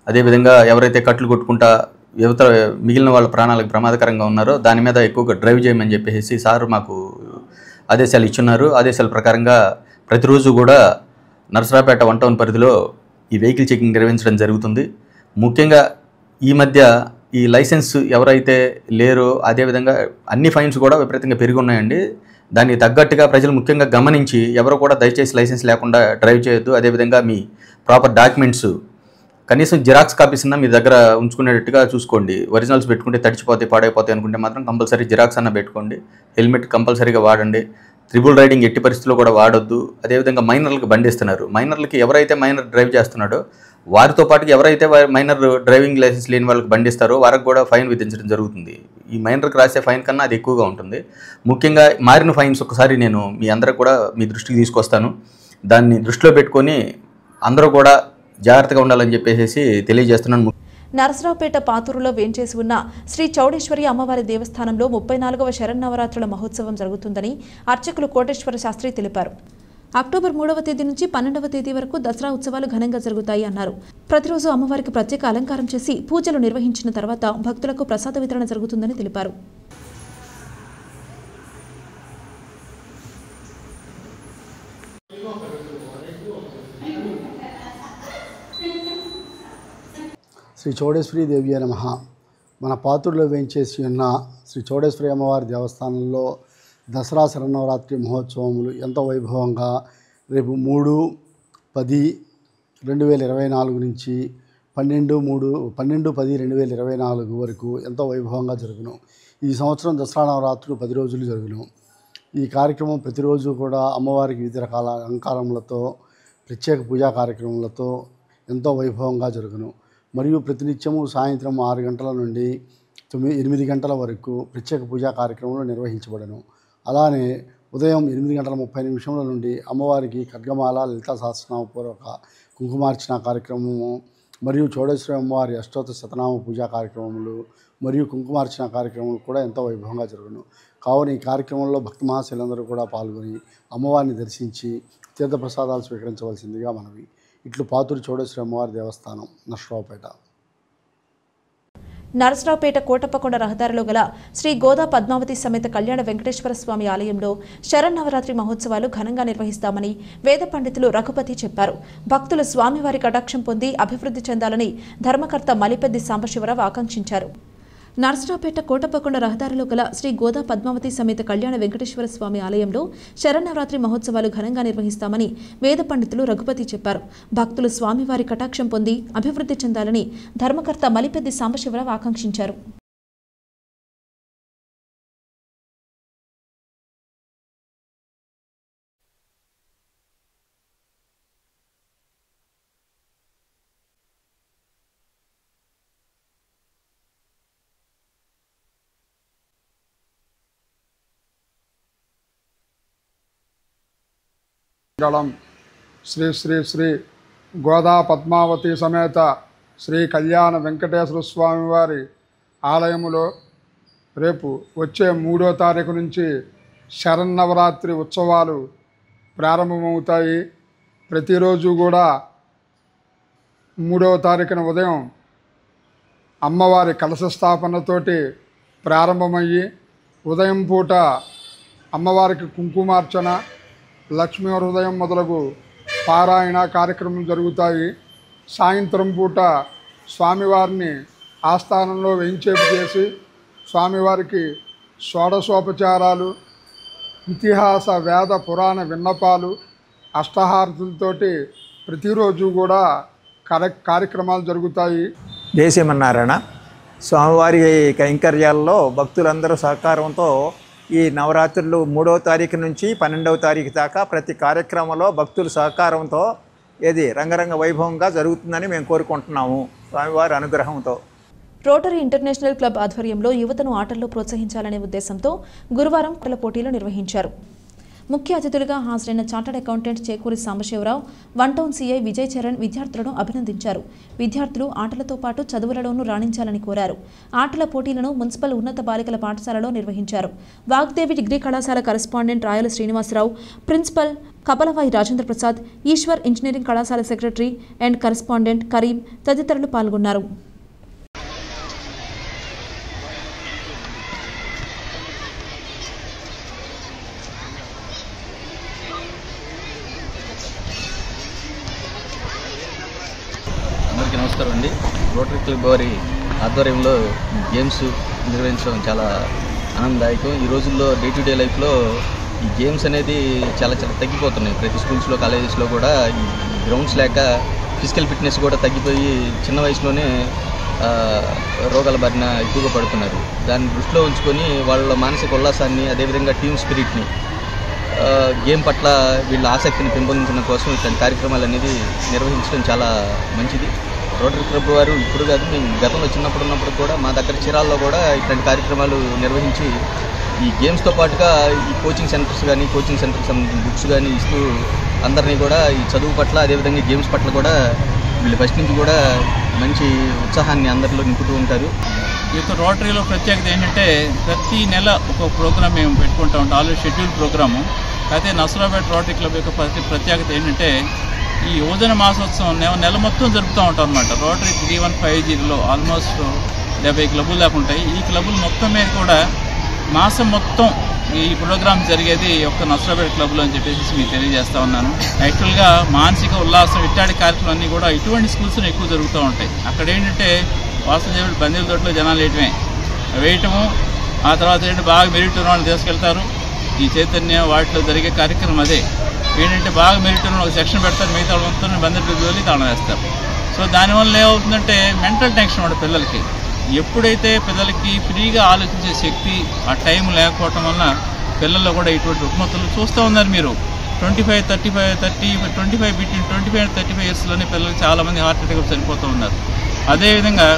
అదేవిధంగా ఎవరైతే కట్లు కొట్టుకుంటా యువత మిగిలిన వాళ్ళ ప్రాణాలకు ప్రమాదకరంగా ఉన్నారో దాని మీద ఎక్కువగా డ్రైవ్ చేయమని చెప్పేసి సార్ మాకు ఆదేశాలు ఇచ్చున్నారు. ఆదేశాల ప్రకారంగా ప్రతిరోజు కూడా నర్సరాపేట వన్ టౌన్ పరిధిలో ఈ వెహికల్ చెకింగ్ నిర్వహించడం జరుగుతుంది. ముఖ్యంగా ఈ మధ్య ఈ లైసెన్స్ ఎవరైతే లేరో అదేవిధంగా అన్ని ఫైన్స్ కూడా విపరీతంగా పెరిగి ఉన్నాయండి. దానికి తగ్గట్టుగా ప్రజలు ముఖ్యంగా గమనించి ఎవరు కూడా దయచేసి లైసెన్స్ లేకుండా డ్రైవ్ చేయొద్దు. అదేవిధంగా మీ ప్రాపర్ డాక్యుమెంట్స్ కనీసం జిరాక్స్ కాపీస్ అన్న మీ దగ్గర ఉంచుకునేటట్టుగా చూసుకోండి. ఒరిజినల్స్ పెట్టుకుంటే తడిచిపోతాయి, పాడైపోతాయి అనుకుంటే మాత్రం కంపల్సరీ జిరాక్స్ అన్న పెట్టుకోండి. హెల్మెట్ కంపల్సరీగా వాడండి. ట్రిపుల్ రైడింగ్ ఎట్టి పరిస్థితుల్లో కూడా వాడొద్దు. అదేవిధంగా మైనర్లకు బండి ఇస్తున్నారు. మైనర్లకి ఎవరైతే మైనర్ డ్రైవ్ చేస్తున్నాడో వారితో పాటు ఎవరైతే మైనర్ డ్రైవింగ్ లైసెన్స్ లేని వాళ్ళకి బండి ఇస్తారో వారికి కూడా ఫైన్ విధించడం జరుగుతుంది. ఈ మైనర్కి రాసే ఫైన్ కన్నా అది ఎక్కువగా ఉంటుంది. ముఖ్యంగా మారిన ఫైన్స్ ఒకసారి నేను మీ అందరికి కూడా మీ దృష్టికి తీసుకొస్తాను. దాన్ని దృష్టిలో పెట్టుకొని అందరూ కూడా జాగ్రత్తగా ఉండాలని చెప్పేసి తెలియజేస్తున్నాను. నరసరావుపేట పాతూరులో వేంచేసి ఉన్న శ్రీ చౌడేశ్వరి అమ్మవారి దేవస్థానంలో 34వ శరన్నవరాత్రుల మహోత్సవం జరుగుతుందని అర్చకులు కోటేశ్వర శాస్త్రి తెలిపారు. అక్టోబర్ 3వ తేదీ నుంచి 12వ తేదీ వరకు దసరా ఉత్సవాలు ఘనంగా జరుగుతాయి అన్నారు. ప్రతిరోజు అమ్మవారికి ప్రత్యేక అలంకారం చేసి పూజలు నిర్వహించిన తర్వాత భక్తులకు ప్రసాద వితరణ జరుగుతుందని తెలిపారు. శ్రీ చౌడేశ్వరి దేవి నమః. మన పాతూరులో వేంచేసి ఉన్న శ్రీ చౌడేశ్వరి అమ్మవారి దేవస్థానంలో దసరా శరన్నవరాత్రి మహోత్సవములు ఎంతో వైభవంగా రేపు 3/10/2024 నుంచి 12/10/2024 వరకు ఎంతో వైభవంగా జరుగును. ఈ సంవత్సరం దసరా నవరాత్రులు 10 రోజులు జరుగును. ఈ కార్యక్రమం ప్రతిరోజు కూడా అమ్మవారికి వివిధ రకాల అలంకారములతో ప్రత్యేక పూజా కార్యక్రమాలతో ఎంతో వైభవంగా జరుగును. మరియు ప్రతినిత్యము సాయంత్రం 6 గంటల నుండి 8 గంటల వరకు ప్రత్యేక పూజా కార్యక్రమాలు నిర్వహించబడను. అలానే ఉదయం 8:30 నుండి అమ్మవారికి ఖడ్గమాల, లలితా సహస్రనామపూర్వక కుంకుమార్చన కార్యక్రమము మరియు చౌడేశ్వరి అమ్మవారి అష్టోత్తర శతనామ పూజా కార్యక్రమములు మరియు కుంకుమార్చన కార్యక్రమాలు కూడా ఎంతో వైభవంగా జరుగును. కావున ఈ కార్యక్రమంలో భక్త మహాశయులందరూ కూడా పాల్గొని అమ్మవారిని దర్శించి తీర్థప్రసాదాలు స్వీకరించవలసిందిగా మనవి. ఇట్లు పాతూరు చౌడేశ్వరి అమ్మవారి దేవస్థానం, నర్సరావుపేట. నరసరావుపేట కోటప్పకొండ రహదారిలో గల శ్రీ గోదా పద్మావతి సమేత కళ్యాణ వెంకటేశ్వర స్వామి ఆలయంలో శరన్నవరాత్రి మహోత్సవాలు ఘనంగా నిర్వహిస్తామని వేద పండితులు రఘుపతి చెప్పారు. భక్తులు స్వామివారి కటాక్షం పొంది అభివృద్ధి చెందాలని ధర్మకర్త మలిపెద్ది సాంబశివరావు ఆకాంక్షించారు. నరసరావుపేట కోటప్పకొండ రహదారిలో గల శ్రీ గోదా పద్మావతి సమేత కళ్యాణ వెంకటేశ్వర స్వామి ఆలయంలో శరన్నవరాత్రి మహోత్సవాలు ఘనంగా నిర్వహిస్తామని వేద పండితులు రఘుపతి చెప్పారు. భక్తులు స్వామివారి కటాక్షం పొంది అభివృద్ధి చెందాలని ధర్మకర్త మలిపెద్ది సాంబశివరావు ఆకాంక్షించారు. శ్రీ శ్రీ శ్రీ గోదా పద్మావతి సమేత శ్రీ కళ్యాణ వెంకటేశ్వర స్వామి వారి ఆలయములో రేపు వచ్చే 3వ తారీఖు నుంచి శరన్నవరాత్రి ఉత్సవాలు ప్రారంభమవుతాయి. ప్రతిరోజు కూడా 3వ తారీఖున ఉదయం అమ్మవారి కలశ స్థాపనతోటి ప్రారంభమయ్యి ఉదయం పూట అమ్మవారికి కుంకుమార్చన, లక్ష్మీ హృదయం మొదలగు పారాయణ కార్యక్రమం జరుగుతాయి. సాయంత్రం పూట స్వామివారిని ఆస్థానంలో వేయించేపు చేసి స్వామివారికి షోడశోపచారాలు, ఇతిహాస వేద పురాణ విన్నపాలు, అష్టహారతులతోటి ప్రతిరోజు కూడా కార్యక్రమాలు జరుగుతాయి. దేశీమన్నారాయణ స్వామివారి కైంకర్యాల్లో భక్తులందరూ సహకారంతో ఈ నవరాత్రులు 3వ తారీఖు నుంచి 12వ తారీఖు దాకా ప్రతి కార్యక్రమంలో భక్తుల సహకారంతో రంగరంగ వైభవంగా జరుగుతుందని మేము కోరుకుంటున్నాము స్వామివారి అనుగ్రహంతో. రోటరీ ఇంటర్నేషనల్ క్లబ్ ఆధ్వర్యంలో యువతను ఆటల్లో ప్రోత్సహించాలనే ఉద్దేశంతో గురువారం ఆటల పోటీలు నిర్వహించారు. ముఖ్య అతిథులుగా హాజరైన chartered accountant Chekuri Sambasivarao, one town CI Vijay Charan విద్యార్థులను అభినందించారు. విద్యార్థులు ఆటలతో పాటు చదువులలోనూ రాణించాలని కోరారు. ఆటల పోటీలను మున్సిపల్ ఉన్నత బాలికల పాఠశాలలో నిర్వహించారు. వాగ్దేవి డిగ్రీ కళాశాల కరెస్పాండెంట్ రాయల శ్రీనివాసరావు, ప్రిన్సిపల్ కపలవాయి రాజేంద్ర ప్రసాద్, ఈశ్వర్ ఇంజనీరింగ్ కళాశాల సెక్రటరీ అండ్ కరెస్పాండెంట్ కరీం తదితరులు పాల్గొన్నారు. అందరికీ నమస్కారం అండి. రోటరీ క్లబ్ వారి ఆధ్వర్యంలో గేమ్స్ నిర్వహించడం చాలా ఆనందదాయకం. ఈ రోజుల్లో డే టు డే లైఫ్లో ఈ గేమ్స్ అనేది చాలా తగ్గిపోతున్నాయి. ప్రతి స్కూల్స్లో కాలేజెస్లో కూడా ఈ గ్రౌండ్స్ లేక ఫిజికల్ ఫిట్నెస్ కూడా తగ్గిపోయి చిన్న వయసులోనే రోగాల బారిన ఎక్కువగా పడుతున్నారు. దాన్ని దృష్టిలో ఉంచుకొని వాళ్ళ మానసిక ఉల్లాసాన్ని, అదేవిధంగా టీమ్ స్పిరిట్ని, గేమ్ పట్ల వీళ్ళ ఆసక్తిని పెంపొందించడం కోసం ఇట్లాంటి కార్యక్రమాలు అనేది నిర్వహించడం చాలా మంచిది. రోటరీ క్లబ్ వారు ఇప్పుడు కాదు, మేము గతంలో చిన్నప్పుడు ఉన్నప్పుడు కూడా మా దగ్గర చీరాల్లో కూడా ఇట్లాంటి కార్యక్రమాలు నిర్వహించి ఈ గేమ్స్తో పాటుగా ఈ కోచింగ్ సెంటర్స్ కానీ, కోచింగ్ సెంటర్కి సంబంధించిన బుక్స్ కానీ ఇస్తూ అందరినీ కూడా ఈ చదువు పట్ల, అదేవిధంగా గేమ్స్ పట్ల కూడా వీళ్ళు ఫస్ట్ నుంచి కూడా మంచి ఉత్సాహాన్ని అందరిలో నింపుతూ ఉంటారు. ఈ యొక్క రోటరీలో ప్రత్యేకత ఏంటంటే ప్రతి నెల ఒక ప్రోగ్రామ్ మేము పెట్టుకుంటూ ఉంటాం. Already schedule programme. అయితే నసరాపేట రోటరీ క్లబ్ యొక్క ప్రత్యేకత ఏంటంటే ఈ యువజన మాసోత్సవం నెల మొత్తం జరుపుతూ ఉంటాం అనమాట. రోటరీ 3150లో ఆల్మోస్ట్ 70 క్లబ్బులు దాకా ఉంటాయి. ఈ క్లబ్బులు మొత్తం మీద కూడా మాసం మొత్తం ఈ ప్రోగ్రామ్ జరిగేది ఒక నసరాపేట క్లబ్లో అని చెప్పేసి మీకు తెలియజేస్తా ఉన్నాను. యాక్చువల్గా మానసిక ఉల్లాసం ఇట్లాంటి కార్యక్రమాలన్నీ కూడా ఇటువంటి స్కూల్స్లో ఎక్కువ జరుగుతూ ఉంటాయి. అక్కడ ఏంటంటే వాసుదేవుడు బందీల తోటలో జనాలు వేయటము, ఆ తర్వాత ఏంటంటే బాగా మెరిట్ ఉన్న వాళ్ళు తీసుకెళ్తారు. ఈ చైతన్య వాటిలో జరిగే కార్యక్రమం అదే. ఏంటంటే బాగా మెరిట్ ఉన్న ఒక సెక్షన్ పెడతారు, మిగతా మొత్తం బందీలు వెళ్ళి తాళం వేస్తారు. సో దానివల్ల ఏమవుతుందంటే మెంటల్ టెన్షన్ ఉంటుంది పిల్లలకి. ఎప్పుడైతే పిల్లలకి ఫ్రీగా ఆలోచించే శక్తి, ఆ టైం లేకపోవటం వల్ల పిల్లల్లో కూడా ఇటువంటి రుగ్మతలు చూస్తూ ఉన్నారు మీరు. 25 బిట్వీన్ 25 and 35 ఇయర్స్లోనే పిల్లలకి చాలామంది హార్ట్ అటాక్ చనిపోతూ ఉన్నారు. అదేవిధంగా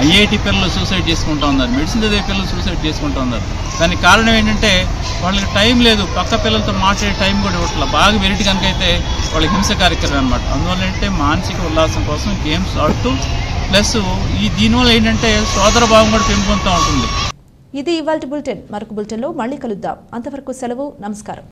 ఐఐటి పిల్లలు సూసైడ్ చేసుకుంటూ ఉన్నారు, మెడిసిన్ చదివే పిల్లలు సూసైడ్ చేసుకుంటూ ఉన్నారు. దానికి కారణం ఏంటంటే వాళ్ళకి టైం లేదు, పక్క పిల్లలతో మాట్లాడే టైం కూడా ఇవ్వట్ల. బాగా వెరిటి కనుక అయితే వాళ్ళకి హింస కార్యక్రమం అనమాట. అందువల్ల ఏంటంటే మానసిక ఉల్లాసం కోసం గేమ్స్ ఆడుతూ ప్లస్ దీనివల్ల ఏంటంటే సోదర భావం కూడా పెంపొందుతూ ఉంటుంది. ఇది ఇవాల్టి బులెటిన్. మరొక బులెటిన్లో మళ్ళీ కలుద్దాం. అంతవరకు సెలవు. నమస్కారం.